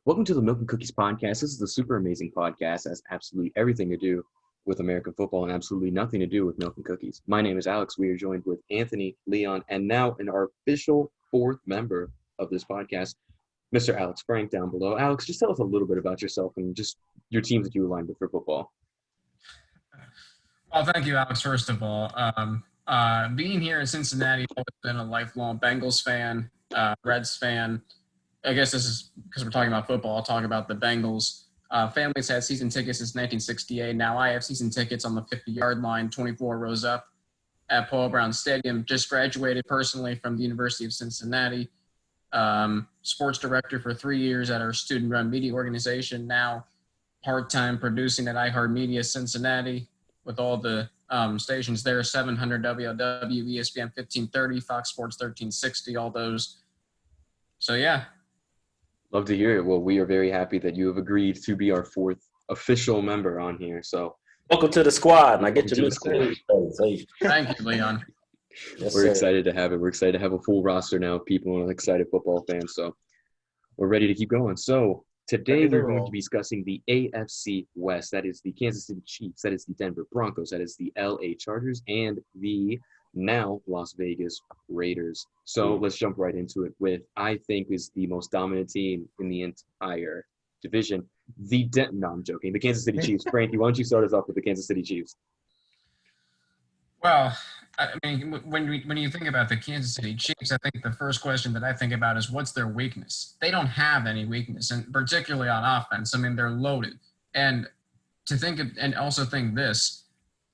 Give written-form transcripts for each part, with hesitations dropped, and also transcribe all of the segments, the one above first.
Welcome to the Milk and Cookies podcast. This is the super amazing podcast that has absolutely everything to do with American football and absolutely nothing to do with milk and cookies. My name is Alex. We are joined with Anthony, Leon, and now in our official fourth member of this podcast, Mr. Alex Frank down below. Alex, just tell us a little bit about yourself and just your teams that you aligned with for football. Well, thank you, Alex, first of all. Being here in Cincinnati, I've always been a lifelong Bengals fan, Reds fan. I guess this is because we're talking about football. I'll talk about the Bengals. Family's had season tickets since 1968. Now I have season tickets on the 50-yard line, 24 rows up at Paul Brown Stadium. Just graduated personally from the University of Cincinnati. Sports director for 3 years at our student-run media organization. Now part-time producing at iHeartMedia Cincinnati with all the stations there, 700 WLW, ESPN 1530, Fox Sports 1360, all those. So, yeah. Love to hear it. Well, we are very happy that you have agreed to be our fourth official member on here. So, welcome to the squad, and I get your Thank you, Leon. Yes, we're excited to have it. We're excited to have a full roster now of people and excited football fans. So, we're ready to keep going. So, today we're going to be discussing the AFC West. That is the Kansas City Chiefs. That is the Denver Broncos. That is the LA Chargers and the now Las Vegas Raiders. So let's jump right into it with, I think, is the most dominant team in the entire division. No, I'm joking. The Kansas City Chiefs. Frankie, why don't you start us off with the Kansas City Chiefs? Well, I mean, when you think about the Kansas City Chiefs, I think the first question that I think about is what's their weakness? They don't have any weakness, and particularly on offense. I mean, they're loaded. And to think of, and also think this,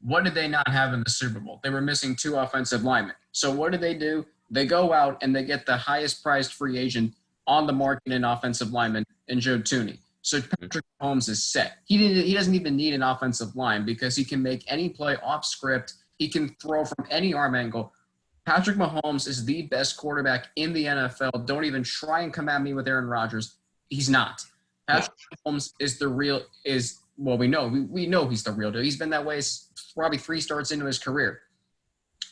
what did they not have in the Super Bowl? They were missing 2 offensive linemen. So what do? They go out and they get the highest priced free agent on the market in offensive lineman in Joe Thuney. So Patrick Mahomes is set. He doesn't even need an offensive line because he can make any play off script. He can throw from any arm angle. Patrick Mahomes is the best quarterback in the NFL. Don't even try and come at me with Aaron Rodgers. He's not. Patrick Mahomes we know he's the real deal. He's been that way probably 3 starts into his career.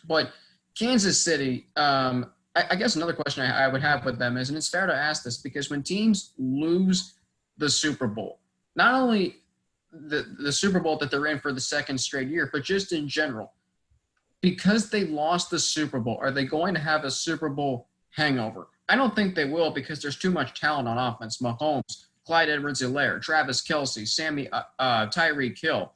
But Kansas City, I guess another question I would have with them is, and it's fair to ask this, because when teams lose the Super Bowl, not only the Super Bowl that they're in for the second straight year, but just in general, because they lost the Super Bowl, are they going to have a Super Bowl hangover? I don't think they will because there's too much talent on offense. Mahomes, Clyde Edwards-Helaire, Travis Kelce, Tyreek Hill.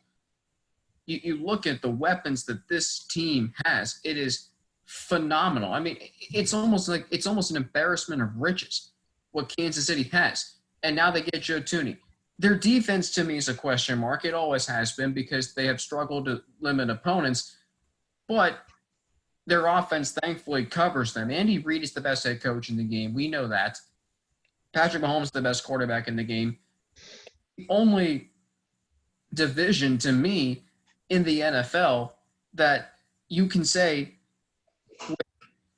You look at the weapons that this team has, it is phenomenal. I mean, it's almost an embarrassment of riches what Kansas City has. And now they get Joe Thuney. Their defense, to me, is a question mark. It always has been because they have struggled to limit opponents. But their offense, thankfully, covers them. Andy Reid is the best head coach in the game. We know that. Patrick Mahomes is the best quarterback in the game. The only division, to me, in the NFL that you can say with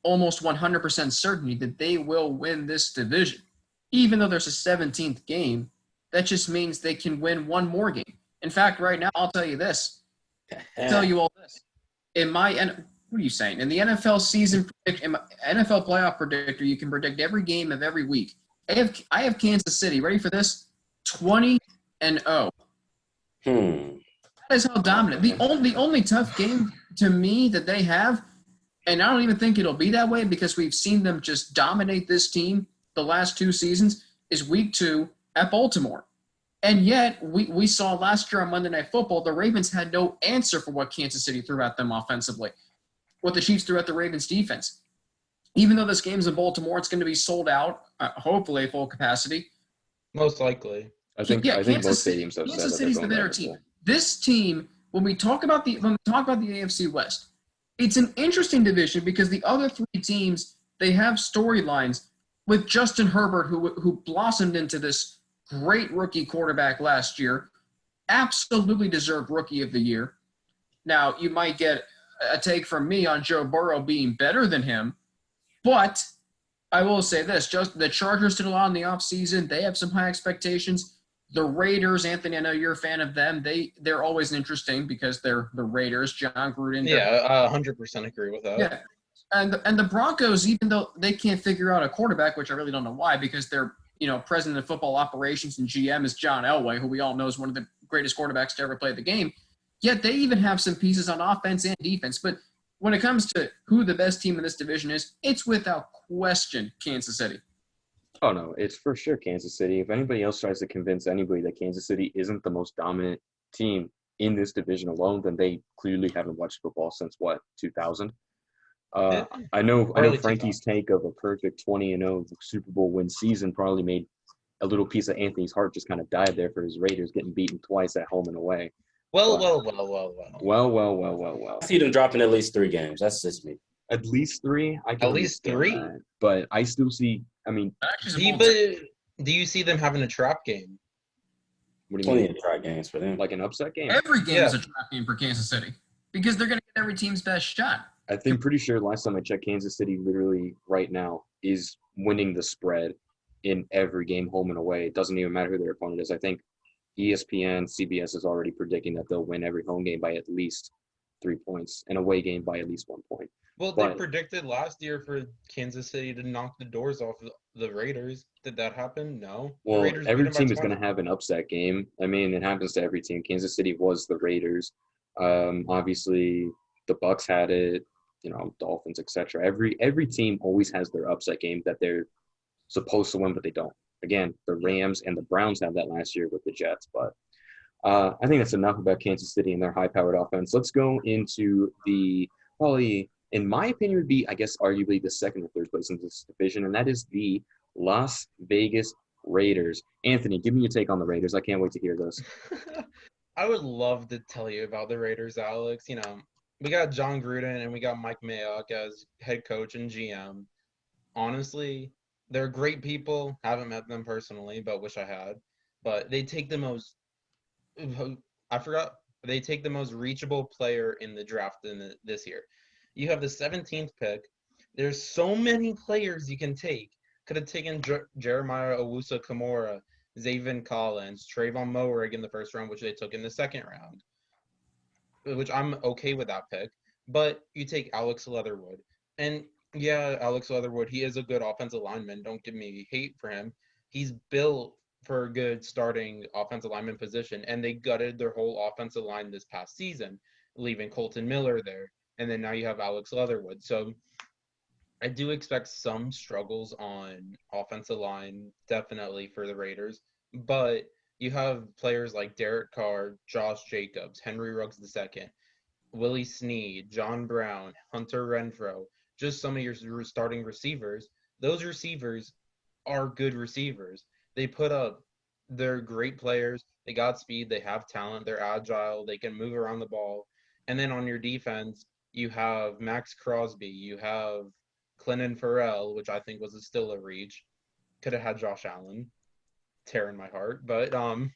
almost 100% certainty that they will win this division. Even though there's a 17th game, that just means they can win one more game. In fact, right now, I'll tell you this. I'll tell you all this. What are you saying? In the NFL NFL playoff predictor, you can predict every game of every week. I have Kansas City. Ready for this? 20-0. That is how dominant. The only tough game to me that they have, and I don't even think it'll be that way because we've seen them just dominate this team the last 2 seasons, is week 2 at Baltimore. And yet, we saw last year on Monday Night Football, the Ravens had no answer for what Kansas City threw at them offensively, what the Chiefs threw at the Ravens' defense. Even though this game's in Baltimore, it's going to be sold out, hopefully full capacity. Most likely. I think most stadiums have said that. Kansas City's the better team. This team, when we talk about the AFC West, it's an interesting division because the other 3 teams, they have storylines with Justin Herbert, who blossomed into this great rookie quarterback last year, absolutely deserved Rookie of the Year. Now, you might get a take from me on Joe Burrow being better than him, but I will say this, just the Chargers did a lot in the offseason. They have some high expectations. The Raiders, Anthony, I know you're a fan of them. They're always interesting because they're the Raiders. John Gruden. Yeah, I 100% agree with that. Yeah. And the Broncos, even though they can't figure out a quarterback, which I really don't know why, because they're president of football operations and GM is John Elway, who we all know is one of the greatest quarterbacks to ever play the game. Yet they even have some pieces on offense and defense. But when it comes to who the best team in this division is, it's without question Kansas City. Oh, no, it's for sure Kansas City. If anybody else tries to convince anybody that Kansas City isn't the most dominant team in this division alone, then they clearly haven't watched football since, 2000? I know Frankie's take of a perfect 20-0 Super Bowl win season probably made a little piece of Anthony's heart just kind of died there for his Raiders getting beaten twice at home and away. Well. I see them dropping at least 3 games. That's just me. At least 3? I can At least understand 3? that. But I still see – I mean – Do you see them having a trap game? What do you mean? Plenty of trap games for them. Like an upset game? Every game is a trap game for Kansas City because they're going to get every team's best shot. I'm pretty sure last time I checked, Kansas City literally right now is winning the spread in every game, home and away. It doesn't even matter who their opponent is. I think ESPN, CBS is already predicting that they'll win every home game by at least 3 points and away game by at least 1 point. Well, they predicted last year for Kansas City to knock the doors off the Raiders. Did that happen? No. Well, every team is going to have an upset game. I mean, it happens to every team. Kansas City was the Raiders. Obviously, the Bucs had it. Dolphins, etc. Every team always has their upset game that they're supposed to win, but they don't. Again, the Rams and the Browns had that last year with the Jets. But I think that's enough about Kansas City and their high-powered offense. Let's go into the probably, in my opinion, would be, I guess, arguably the second or third place in this division, and that is the Las Vegas Raiders. Anthony, give me your take on the Raiders. I can't wait to hear this. I would love to tell you about the Raiders, Alex. We got John Gruden and we got Mike Mayock as head coach and GM. Honestly, they're great people. Haven't met them personally, but wish I had. But they take the most they take the most reachable player in the draft this year. You have the 17th pick. There's so many players you can take. Could have taken Jeremiah Owusu-Kamara, Zaven Collins, Trayvon Moehrig in the first round, which they took in the second round, which I'm okay with that pick. But you take Alex Leatherwood. And, yeah, Alex Leatherwood, he is a good offensive lineman. Don't give me hate for him. He's built for a good starting offensive lineman position, and they gutted their whole offensive line this past season, leaving Colton Miller there. And then now you have Alex Leatherwood. So I do expect some struggles on offensive line, definitely for the Raiders. But you have players like Derek Carr, Josh Jacobs, Henry Ruggs II, Willie Snead, John Brown, Hunter Renfrow, just some of your starting receivers. Those receivers are good receivers. They're great players. They got speed. They have talent. They're agile. They can move around the ball. And then on your defense, you have Max Crosby. You have Clinton Farrell, which I think was still a reach. Could have had Josh Allen. Tearing my heart. But and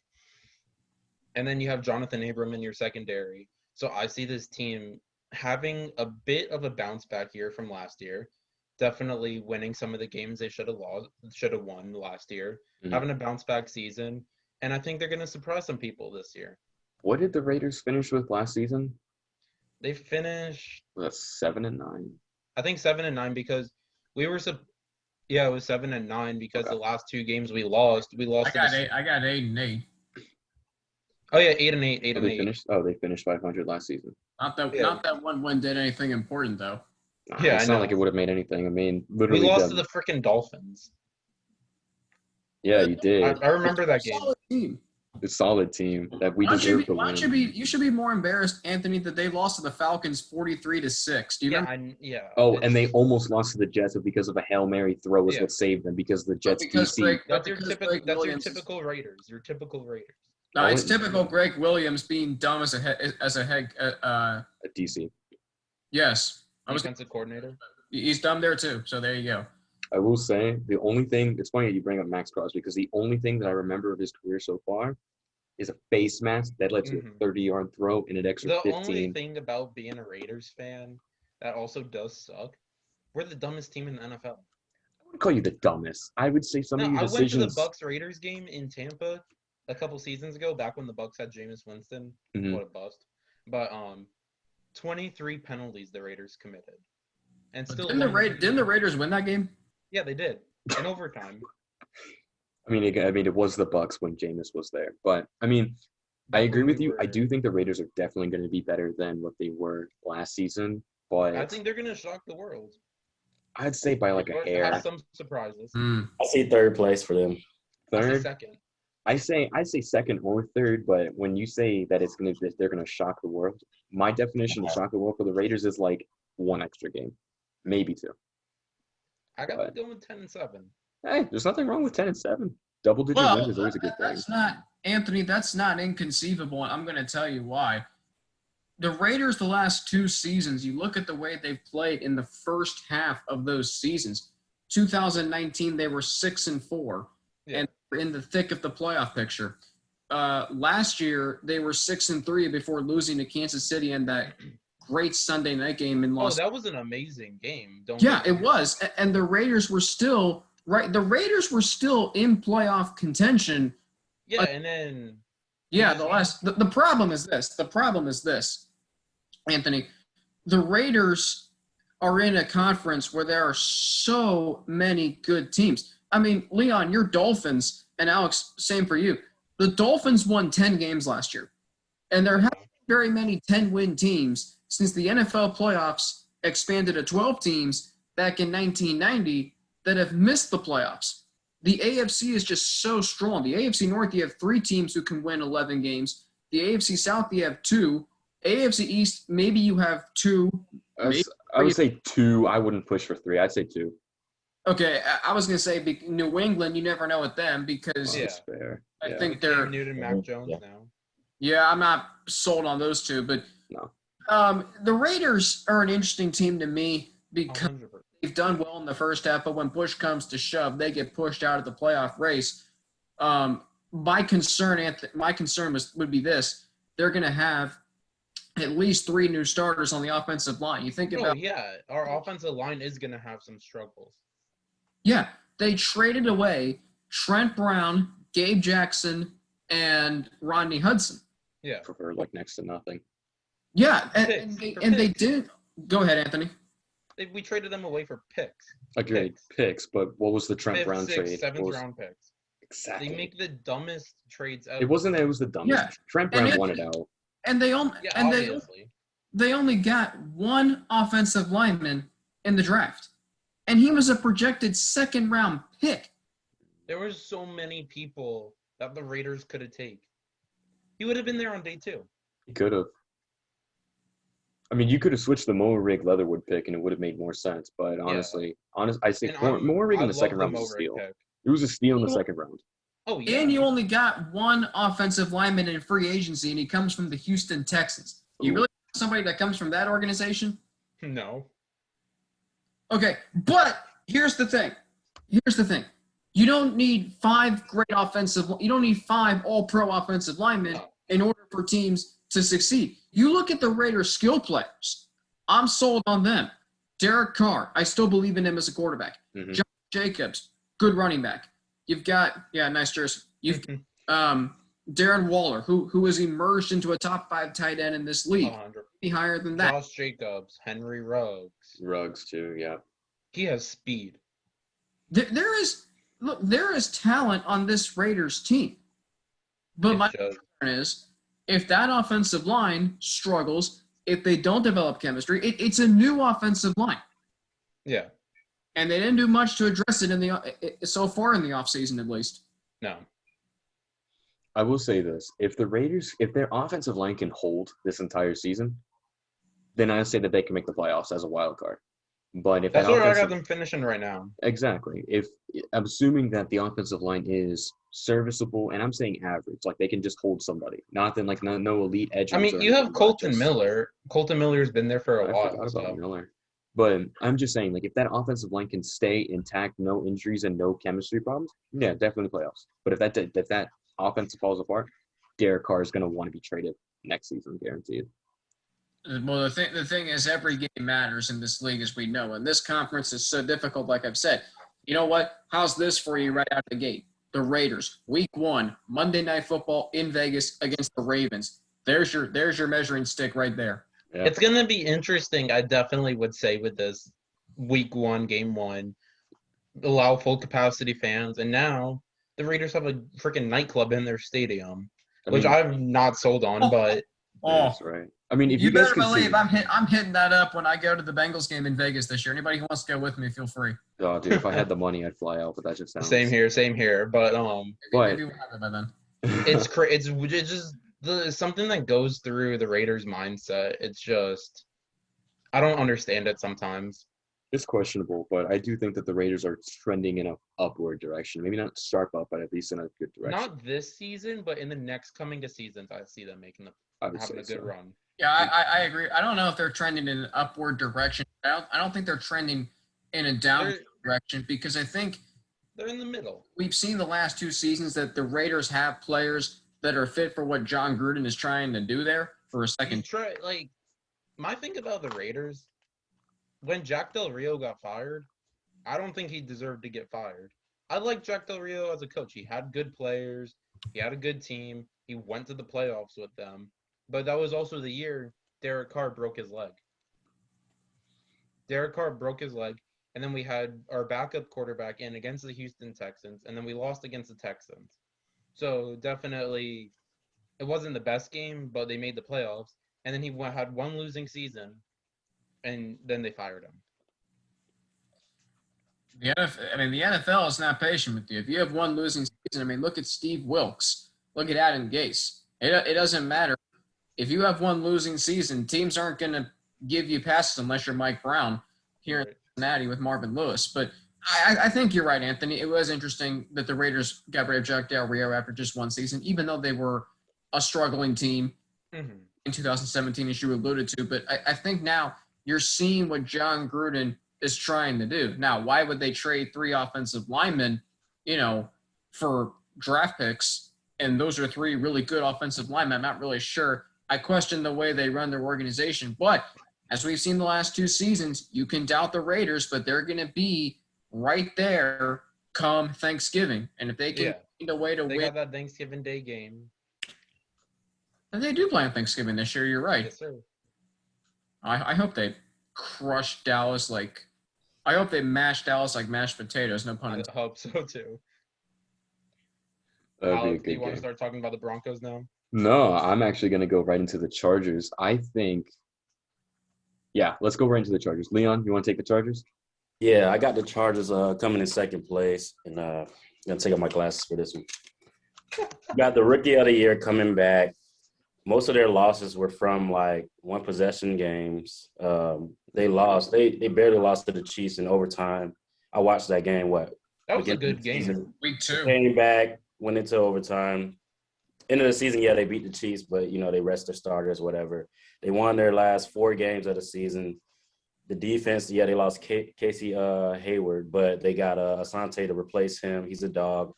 then you have Jonathan Abram in your secondary. So I see this team having a bit of a bounce back year from last year. Definitely winning some of the games they should have won last year. Mm-hmm. Having a bounce back season. And I think they're going to surprise some people this year. What did the Raiders finish with last season? They finished 7-9. I think 7-9 because it was 7-9 because the last 2 games we lost. I got 8-8. Oh yeah, 8-8. They finished 500 last season. Not that one win did anything important though. Yeah, it's not like it would have made anything. I mean, literally, we lost to the freaking Dolphins. Yeah, you did. I remember that game. Solid team. The solid team that we deserve to win. You should be more embarrassed, Anthony, that they lost to the Falcons 43-6. Do you remember? Yeah. Oh, and they almost lost to the Jets because of a Hail Mary throw was what saved them because the Jets DC. That's your typical Raiders. Your typical Raiders. No, it's typical Greg Williams being dumb as a head a DC. Yes. Defensive coordinator. He's dumb there too. So there you go. I will say the only thing – it's funny that you bring up Max Crosby because the only thing that I remember of his career so far is a face mask that led to a 30-yard throw and an extra 15. The only thing about being a Raiders fan that also does suck, we're the dumbest team in the NFL. I wouldn't call you the dumbest. I would say some of your decisions – I went to the Bucs-Raiders game in Tampa a couple seasons ago, back when the Bucs had Jameis Winston. Mm-hmm. What a bust. But 23 penalties the Raiders committed. And still didn't the Raiders win that game? Yeah, they did. In overtime. I mean, it was the Bucks when Jameis was there, but I mean, I agree with you. I do think the Raiders are definitely going to be better than what they were last season, but I think they're going to shock the world. I'd say by like a Or hair. have some surprises. I see third place for them. I say Third, second. I say second or third, but when you say that they're gonna shock the world, my definition of shock the world for the Raiders is like one extra game, maybe two. I got to go with 10-7. Hey, there's nothing wrong with 10-7. Double-digit wins is always a good thing. That's not Anthony. That's not inconceivable. And I'm going to tell you why. The Raiders, the last 2 seasons, you look at the way they've played in the first half of those seasons. 2019, they were 6-4, and were in the thick of the playoff picture. Last year, they were 6-3 before losing to Kansas City in that great Sunday night game in Los. Oh, that was an amazing game. It was, and the Raiders were still right. The Raiders were still in playoff contention. Yeah, and then. Yeah, the problem is this. The problem is this. Anthony, the Raiders are in a conference where there are so many good teams. I mean, Leon, your Dolphins, and Alex, same for you. The Dolphins won 10 games last year, and there haven't been very many 10-win teams since the NFL playoffs expanded to 12 teams back in 1990 that have missed the playoffs. The AFC is just so strong. The AFC North, you have 3 teams who can win 11 games. The AFC South, you have 2. AFC East, maybe you have 2. I would say 2. I wouldn't push for 3. I'd say 2. Okay, I was going to say New England, you never know with them because That's fair. I think they're Cam Newton, Mac Jones now. Yeah, I'm not sold on those 2, but No. The Raiders are an interesting team to me because 100%. they've done well in the first half, but when push comes to shove, they get pushed out of the playoff race. My concern would be this: they're going to have at least 3 new starters on the offensive line. You think about our offensive line is going to have some struggles. Yeah, they traded away Trent Brown, Gabe Jackson, and Rodney Hudson. Yeah, For like next to nothing. Yeah, and they did. Go ahead, Anthony. We traded them away for picks. Okay, picks, but what was the Trent 5th, Brown 6th, trade? 7th round picks. Exactly. They make the dumbest trades ever. It wasn't that it was the dumbest. Yeah. Trent Brown won it out. And they obviously. they only got 1 offensive lineman in the draft, and he was a projected 2nd round pick. There were so many people that the Raiders could have taken. He would have been there on day 2. He could have. I mean, you could have switched the Moore-Rig Leatherwood pick, and it would have made more sense. But honestly, I say Moore-Rig in the second round was a steal. Pick. It was a steal in the second round. Oh yeah. And you only got 1 offensive lineman in free agency, and he comes from the Houston Texans. You really want somebody that comes from that organization? No. Okay, but here's the thing. You don't need 5 you don't need 5 all-pro offensive linemen in order for teams to succeed. You look at the Raiders' skill players. I'm sold on them. Derek Carr, I still believe in him as a quarterback. Mm-hmm. John Jacobs, good running back. You've got nice jersey. You've Darren Waller, who has emerged into a top 5 tight end in this league. 100. Be higher than that. Josh Jacobs, Henry Ruggs. Ruggs too, yeah. He has speed. There is talent on this Raiders team. But my concern is if that offensive line struggles, if they don't develop chemistry, it's a new offensive line. Yeah. And they didn't do much to address it so far in the offseason, at least. No. I will say this. If their offensive line can hold this entire season, then I say that they can make the playoffs as a wild card. But if that's where I got them finishing right now. Exactly. If I'm assuming that the offensive line is serviceable, and I'm saying average, like they can just hold somebody, not then like no elite edge. I mean, you have Colton Miller. Colton Miller's been there for a while. I forgot about Miller. But I'm just saying, like, if that offensive line can stay intact, no injuries and no chemistry problems, yeah, definitely playoffs. But if that offense falls apart, Derek Carr is going to want to be traded next season, guaranteed. Well, the thing is, every game matters in this league, as we know. And this conference is so difficult, like I've said. You know what? How's this for you right out the gate? The Raiders, Week 1, Monday Night Football in Vegas against the Ravens. There's your measuring stick right there. Yeah. It's going to be interesting, I definitely would say, with this Week 1, Game 1. Allow full capacity fans. And now the Raiders have a freaking nightclub in their stadium, I which mean, I'm not sold on, but that's right. I mean, if You you guys better could see, believe I'm hitting that up when I go to the Bengals game in Vegas this year. Anybody who wants to go with me, feel free. oh, dude, if I had the money, I'd fly out. But that just sounds. same here. But Maybe we'll have it by then. it's just something that goes through the Raiders' mindset. It's just I don't understand it sometimes. It's questionable, but I do think that the Raiders are trending in an upward direction. Maybe not sharp up, but at least in a good direction. Not this season, but in the next coming to seasons, I see them having a good run. Yeah, I agree. I don't know if they're trending in an upward direction. I don't think they're trending in a downward direction because I think they're in the middle. We've seen the last 2 seasons that the Raiders have players that are fit for what John Gruden is trying to do there for a second. My thing about the Raiders, when Jack Del Rio got fired, I don't think he deserved to get fired. I like Jack Del Rio as a coach. He had good players. He had a good team. He went to the playoffs with them. But that was also the year Derek Carr broke his leg. And then we had our backup quarterback in against the Houston Texans, and then we lost against the Texans. So definitely it wasn't the best game, but they made the playoffs. And then he had one losing season, and then they fired him. The NFL is not patient with you. If you have one losing season, look at Steve Wilkes. Look at Adam Gase. It doesn't matter. If you have one losing season, teams aren't going to give you passes unless you're Mike Brown here in Cincinnati with Marvin Lewis. But I think you're right, Anthony. It was interesting that the Raiders got rid of Jack Del Rio after just one season, even though they were a struggling team in 2017, as you alluded to. But I think now you're seeing what John Gruden is trying to do. Now, why would they trade 3 offensive linemen, for draft picks? And those are 3 really good offensive linemen. I'm not really sure. I question the way they run their organization. But as we've seen the last 2 seasons, you can doubt the Raiders, but they're going to be right there come Thanksgiving. And if they can find a way to win. They got that Thanksgiving Day game. And they do play on Thanksgiving this year. You're right. Yes, sir. I hope they crush Dallas I hope they mash Dallas like mashed potatoes. No pun intended. I hope so, too. That'd be a Alex, good do you want game. to start talking about the Broncos now? No, I'm actually going to go right into the Chargers. I think, let's go right into the Chargers. Leon, you want to take the Chargers? Yeah, I got the Chargers coming in second place, and I'm going to take off my glasses for this one. Got the Rookie of the Year coming back. Most of their losses were from, one-possession games. They lost. They barely lost to the Chiefs in overtime. I watched that game, That was a good game. Week 2. Came back, went into overtime. End of the season, they beat the Chiefs, but, they rest their starters, whatever. They won their last 4 games of the season. The defense, they lost Casey Hayward, but they got Asante to replace him. He's a dog.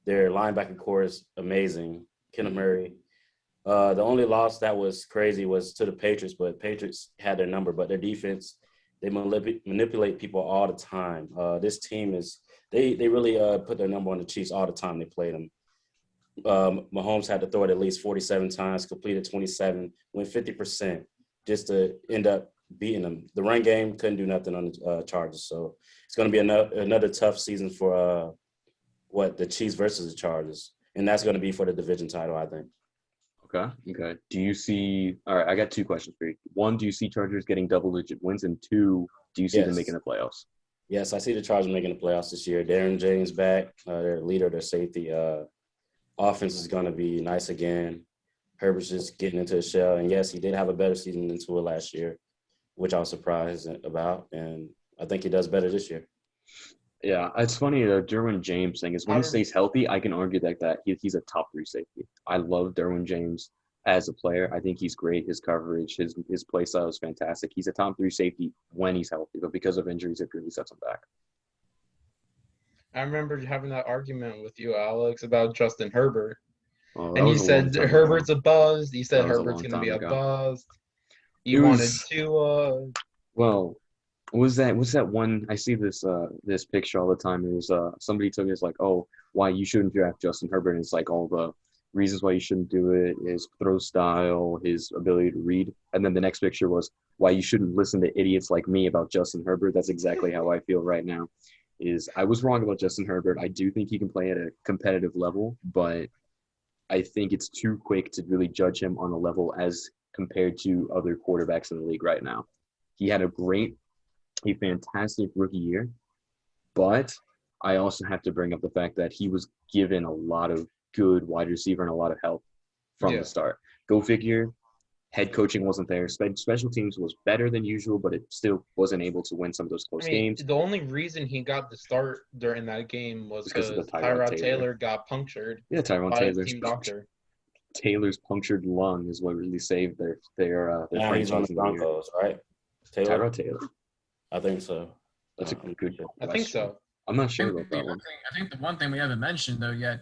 Their linebacker core is amazing. Kenneth Murray. The only loss that was crazy was to the Patriots, but Patriots had their number. But their defense, they manipulate people all the time. This team they really put their number on the Chiefs all the time they played them. Mahomes had to throw it at least 47 times, completed 27, went 50% just to end up beating them. The run game couldn't do nothing on the Chargers. So it's going to be another tough season for the Chiefs versus the Chargers. And that's going to be for the division title, I think. Okay. Do you see – all right, I got 2 questions for you. 1, do you see Chargers getting double-digit wins? And 2, do you see them making the playoffs? Yes, I see the Chargers making the playoffs this year. Darren James back, their leader, their safety. Offense is going to be nice again. Herbert's just getting into a shell. And, yes, he did have a better season than Tua last year, which I was surprised about. And I think he does better this year. Yeah, it's funny, the Derwin James thing is when he stays healthy, I can argue that he's a top 3 safety. I love Derwin James as a player. I think he's great. His coverage, his play style is fantastic. He's a top 3 safety when he's healthy, but because of injuries, it really sets him back. I remember having that argument with you, Alex, about Justin Herbert. Oh, and you said Herbert's a buzz. You said Herbert's going to be a buzz. You wanted to Well, what's that one? I see this picture all the time. It was somebody took it as why you shouldn't draft Justin Herbert. And it's all the reasons why you shouldn't do it, his throw style, his ability to read. And then the next picture was why you shouldn't listen to idiots like me about Justin Herbert. That's exactly how I feel right now. is I was wrong about Justin Herbert. I do think he can play at a competitive level, but I think it's too quick to really judge him on a level as compared to other quarterbacks in the league right now. He had a fantastic rookie year, but I also have to bring up the fact that he was given a lot of good wide receiver and a lot of help from the start. Go figure. Head coaching wasn't there. Special teams was better than usual, but it still wasn't able to win some of those close games. The only reason he got the start during that game was because Tyrod Taylor got punctured. Yeah, Tyrod Taylor's team doctor. Taylor's punctured lung is what really saved their he's on the Broncos, right? Tyrod Taylor. I think so. That's a good question. I think so. I'm not sure about that one. I think the one thing we haven't mentioned though yet,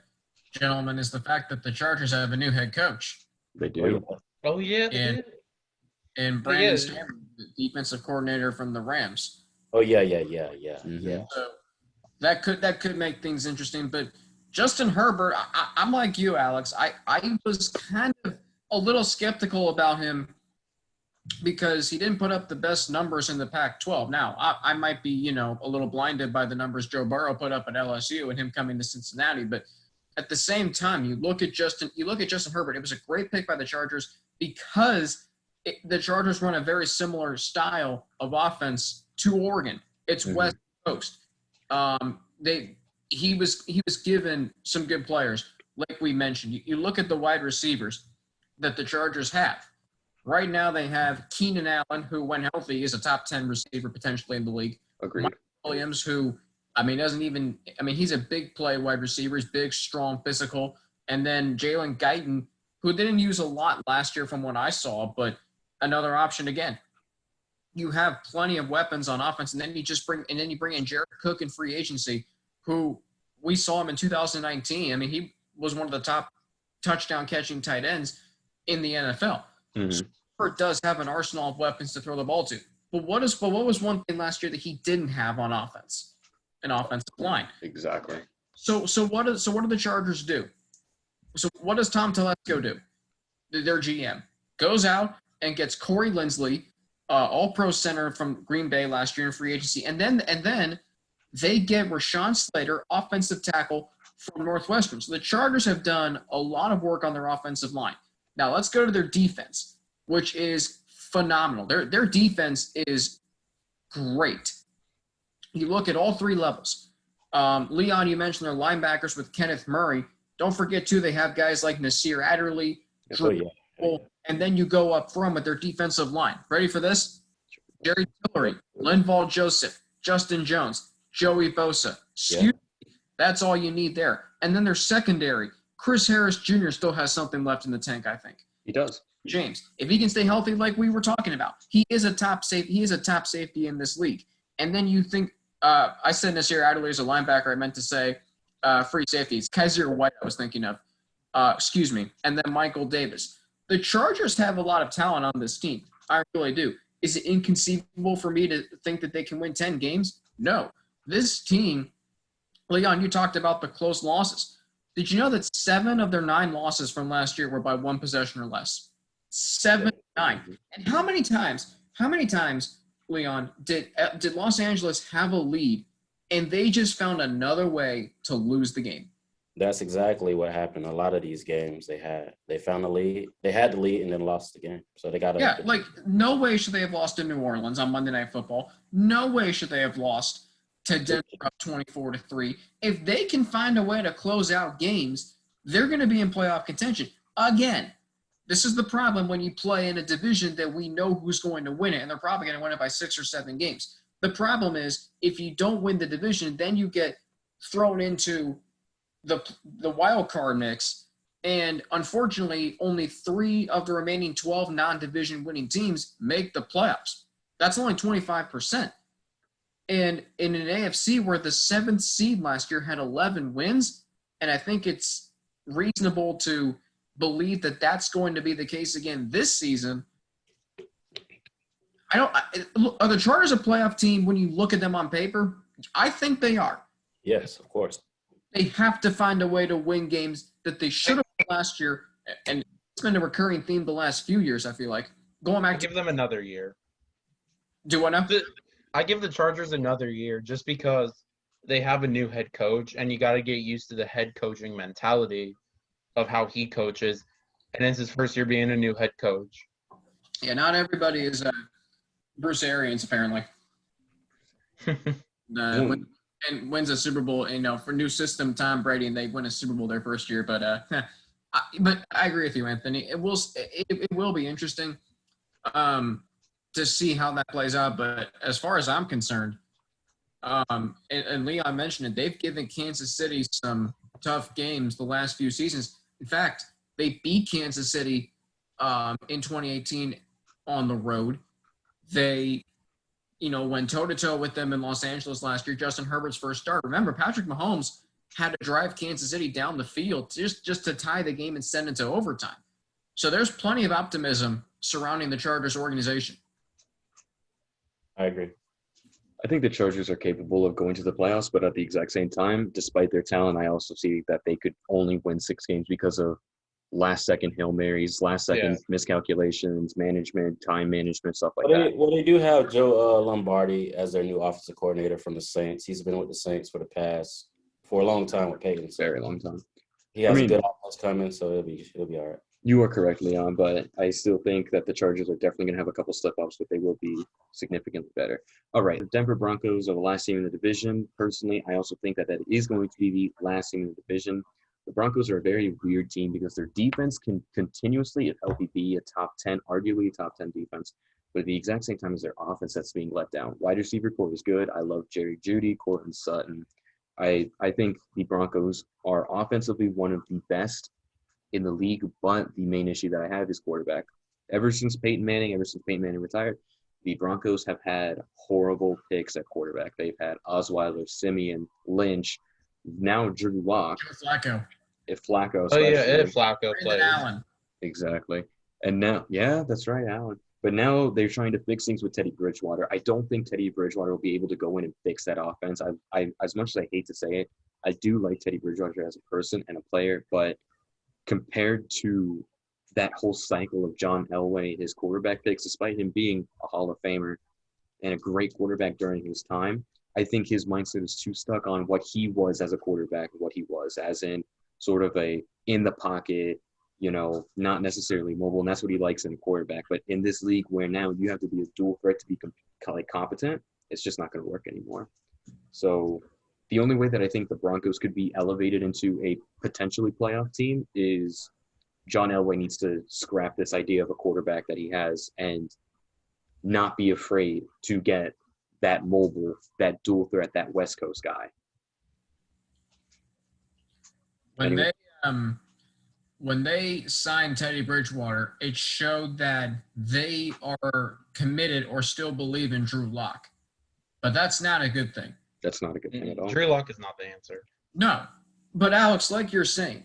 gentlemen, is the fact that the Chargers have a new head coach. They do. Oh yeah. And Brandon Staley, the defensive coordinator from the Rams. Oh yeah. Mm-hmm. Yeah. So that could make things interesting. But Justin Herbert, I'm like you, Alex. I was kind of a little skeptical about him because he didn't put up the best numbers in the Pac-12. Now, I might be, a little blinded by the numbers Joe Burrow put up at LSU and him coming to Cincinnati, but at the same time, you look at Justin Herbert. It was a great pick by the Chargers because the Chargers run a very similar style of offense to Oregon. It's West Coast. He was given some good players, like we mentioned. You look at the wide receivers that the Chargers have. Right now, they have Keenan Allen, who, when healthy, is a top 10 receiver potentially in the league. Agreed. Mike Williams, who, he's a big play wide receiver. He's big, strong, physical. And then Jalen Guyton, who didn't use a lot last year from what I saw, but another option again. You have plenty of weapons on offense, and then you bring in Jared Cook in free agency, who we saw him in 2019. He was one of the top touchdown catching tight ends in the NFL. Mm-hmm. So Herbert does have an arsenal of weapons to throw the ball to. But what was one thing last year that he didn't have on offense? An offensive line. Exactly. So what do the Chargers do? So what does Tom Telesco do? Their GM goes out and gets Corey Linsley, all-pro center from Green Bay last year in free agency, and then they get Rashawn Slater, offensive tackle from Northwestern. So the Chargers have done a lot of work on their offensive line. Now let's go to their defense, which is phenomenal. Their defense is great. You look at all three levels. Leon, you mentioned their linebackers with Kenneth Murray. Don't forget, too, they have guys like Nasir Adderley, and then you go up front with their defensive line. Ready for this? Jerry Tillery, Linval Joseph, Justin Jones, Joey Bosa. That's all you need there. And then their secondary, Chris Harris Jr. still has something left in the tank, I think. He does. James, if he can stay healthy like we were talking about, he is a top safety in this league. And then you think I said Nasir Adderley is a linebacker. I meant to say free safeties. Kaiser White I was thinking of. And then Michael Davis. The Chargers have a lot of talent on this team. I really do. Is it inconceivable for me to think that they can win 10 games? No. This team, Leon, you talked about the close losses. Did you know that 7 of their 9 losses from last year were by 1 possession or less? 7, 9. And how many times, Leon, did Los Angeles have a lead and they just found another way to lose the game? That's exactly what happened. A lot of these games they found a lead. They had the lead and then lost the game. So they got to. Yeah, no way should they have lost to New Orleans on Monday Night Football. No way should they have lost to Denver up 24-3. If they can find a way to close out games, they're going to be in playoff contention. Again, this is the problem when you play in a division that we know who's going to win it, and they're probably going to win it by 6 or 7 games. The problem is if you don't win the division, then you get thrown into the wild card mix, and unfortunately, only 3 of the remaining 12 non-division winning teams make the playoffs. That's only 25%. And in an AFC where the 7th seed last year had 11 wins, and I think it's reasonable to believe that that's going to be the case again this season. Are the Chargers a playoff team when you look at them on paper? I think they are. Yes, of course. They have to find a way to win games that they should have won last year, and it's been a recurring theme the last few years, I feel like. Give them another year. Do what now? I give the Chargers another year just because they have a new head coach, and you got to get used to the head coaching mentality of how he coaches. And it's his first year being a new head coach. Yeah, not everybody is Bruce Arians, apparently. Wins a Super Bowl, for new system, Tom Brady, and they win a Super Bowl their first year. But I agree with you, Anthony. It will be interesting to see how that plays out. But as far as I'm concerned, and Leon mentioned it, they've given Kansas City some tough games the last few seasons. In fact, they beat Kansas City in 2018 on the road. They, went toe-to-toe with them in Los Angeles last year, Justin Herbert's first start. Remember, Patrick Mahomes had to drive Kansas City down the field just to tie the game and send it to overtime. So there's plenty of optimism surrounding the Chargers organization. I agree. I think the Chargers are capable of going to the playoffs, but at the exact same time, despite their talent, I also see that they could only win 6 games because of last-second Hail Marys, last-second miscalculations, time management, stuff like that. Well, they do have Joe Lombardi as their new offensive coordinator from the Saints. He's been with the Saints for a long time with Peyton. So Very long time. He has a good offense coming, so it'll be all right. You are correct, Leon, but I still think that the Chargers are definitely going to have a couple slip-ups, but they will be significantly better. All right, the Denver Broncos are the last team in the division. Personally, I also think that is going to be the last team in the division. The Broncos are a very weird team because their defense can continuously, if healthy, be a top 10, arguably a top 10 defense, but at the exact same time as their offense that's being let down. Wide receiver core is good. I love Jerry Jeudy, Courtland Sutton. I think the Broncos are offensively one of the best in the league, but the main issue that I have is quarterback. Ever since Peyton Manning retired, the Broncos have had horrible picks at quarterback. They've had Osweiler, Simeon, Lynch, now Drew Lock. Flacco. If Flacco. If Flacco plays. Allen. Exactly. And now, that's right, Allen. But now they're trying to fix things with Teddy Bridgewater. I don't think Teddy Bridgewater will be able to go in and fix that offense. I as much as I hate to say it, I do like Teddy Bridgewater as a person and a player, but compared to that whole cycle of John Elway, his quarterback picks, despite him being a Hall of Famer and a great quarterback during his time, I think his mindset is too stuck on what he was as a quarterback, what he was as in sort of a in the pocket, not necessarily mobile, and that's what he likes in a quarterback. But in this league where now you have to be a dual threat to be competent, it's just not going to work anymore. So the only way that I think the Broncos could be elevated into a potentially playoff team is John Elway needs to scrap this idea of a quarterback that he has and not be afraid to get that mobile, that dual threat, that West Coast guy. When they signed Teddy Bridgewater, it showed that they are committed or still believe in Drew Lock. But that's not a good thing. That's not a good thing at all. Drew Lock is not the answer. No. But, Alex, like you're saying,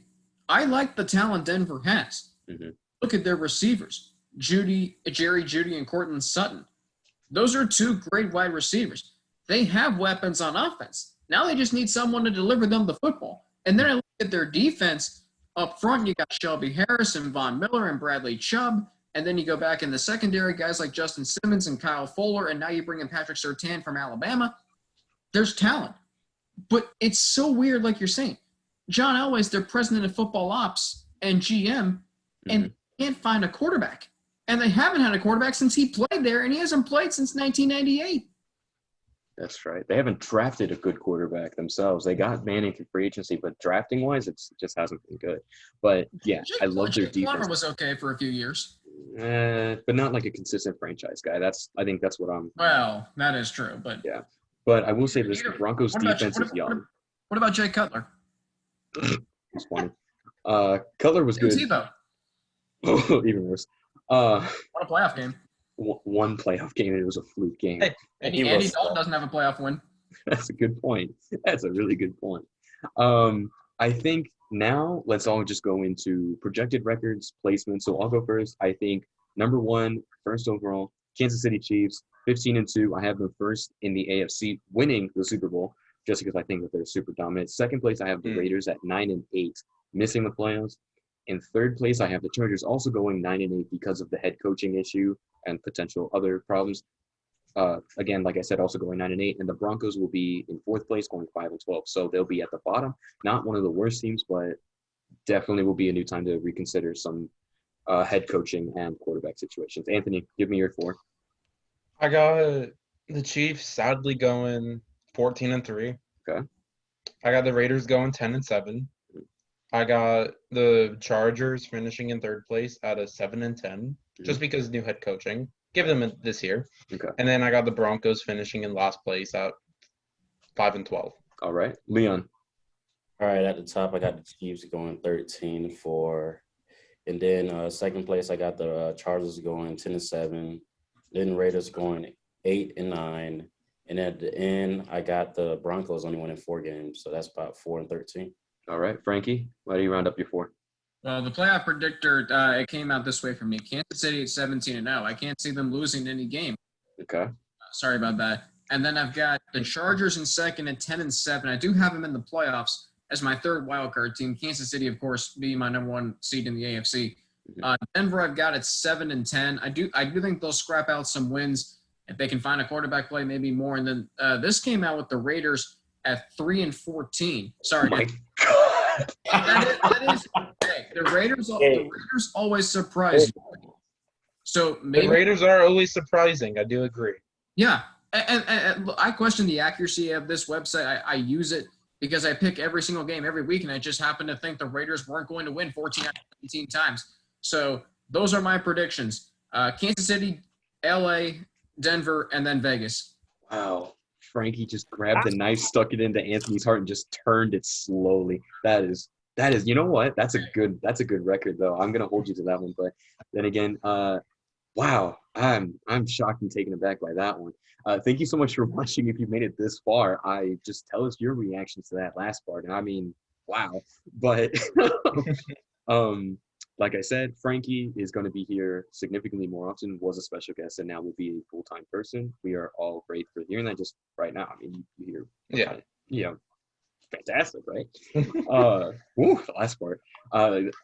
I like the talent Denver has. Mm-hmm. Look at their receivers, Jerry Jeudy, and Courtland Sutton. Those are 2 great wide receivers. They have weapons on offense. Now they just need someone to deliver them the football. And then I look at their defense. Up front, you got Shelby Harris and Von Miller and Bradley Chubb. And then you go back in the secondary, guys like Justin Simmons and Kyle Fuller. And now you bring in Patrick Surtain from Alabama. There's talent. But it's so weird, like you're saying. John Elway's their president of football ops and GM, and can't find a quarterback. And they haven't had a quarterback since he played there, and he hasn't played since 1998. That's right. They haven't drafted a good quarterback themselves. They got Manning through free agency, but drafting-wise, it just hasn't been good. But, I love their defense. Plummer was okay for a few years. But not like a consistent franchise guy. I think that's what I'm – Well, that is true, but – yeah. But I will say this, the Broncos' defense is young. What about Jay Cutler? It's funny. Cutler was good. Even worse. Won a playoff game. One playoff game, and it was a fluke game. Hey, Andy Dalton doesn't have a playoff win. That's a good point. That's a really good point. I think now let's all just go into projected records, placement. So I'll go first. I think number 1, first overall, Kansas City Chiefs, 15-2. I have them first in the AFC, winning the Super Bowl, just because I think that they're super dominant. Second place, I have the Raiders at 9-8, missing the playoffs. In third place, I have the Chargers also going 9-8 because of the head coaching issue and potential other problems. again, like I said, also going 9-8, and the Broncos will be in 4th place, going 5-12. So they'll be at the bottom. Not one of the worst teams, but definitely will be a new time to reconsider some head coaching and quarterback situations. Anthony, give me your 4. I got the Chiefs sadly going 14-3. Okay. I got the Raiders going 10-7. I got the Chargers finishing in 3rd place at a 7-10, just because new head coaching. Give them this year. Okay. And then I got the Broncos finishing in last place at 5-12. All right. Leon. All right, at the top, I got the Chiefs going 13-4. And then 2nd place, I got the Chargers going 10-7. Then Raiders going 8-9. And at the end, I got the Broncos only winning 4 games. So that's about 4-13. All right. Frankie, why do you round up your 4? Well, the playoff predictor, it came out this way for me. Kansas City at 17-0. I can't see them losing any game. Okay. Sorry about that. And then I've got the Chargers in 2nd at 10-7. I do have them in the playoffs as my 3rd wildcard team. Kansas City, of course, being my number 1 seed in the AFC. Denver, I've got at 7-10. I do think they'll scrap out some wins if they can find a quarterback play, maybe more. And then this came out with the Raiders at 3-14. Sorry. Oh my God. That is hey, the Raiders always surprise you. So maybe The Raiders are always surprising. I do agree. yeah. And I question the accuracy of this website. I use it because I pick every single game every week, and I just happen to think the Raiders weren't going to win 14 out of 17 times. So those are my predictions. Kansas City, LA, Denver, and then Vegas. Wow. Frankie just grabbed the knife, stuck it into Anthony's heart, and just turned it slowly. That is, you know what? That's a good record, though. I'm gonna hold you to that one. But then again, wow, I'm shocked and taken aback by that one. Thank you so much for watching. If you made it this far, just tell us your reactions to that last part. And I mean, wow. But like I said, Frankie is going to be here significantly more often, was a special guest, and now will be a full-time person. We are all great for hearing that just right now. I mean, you hear, fantastic, right? The last part.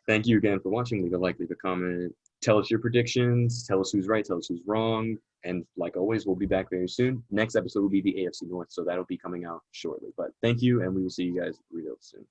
Thank you again for watching. Leave a like, leave a comment. Tell us your predictions. Tell us who's right. Tell us who's wrong. And like always, we'll be back very soon. Next episode will be the AFC North, so that'll be coming out shortly. But thank you, and we will see you guys real soon.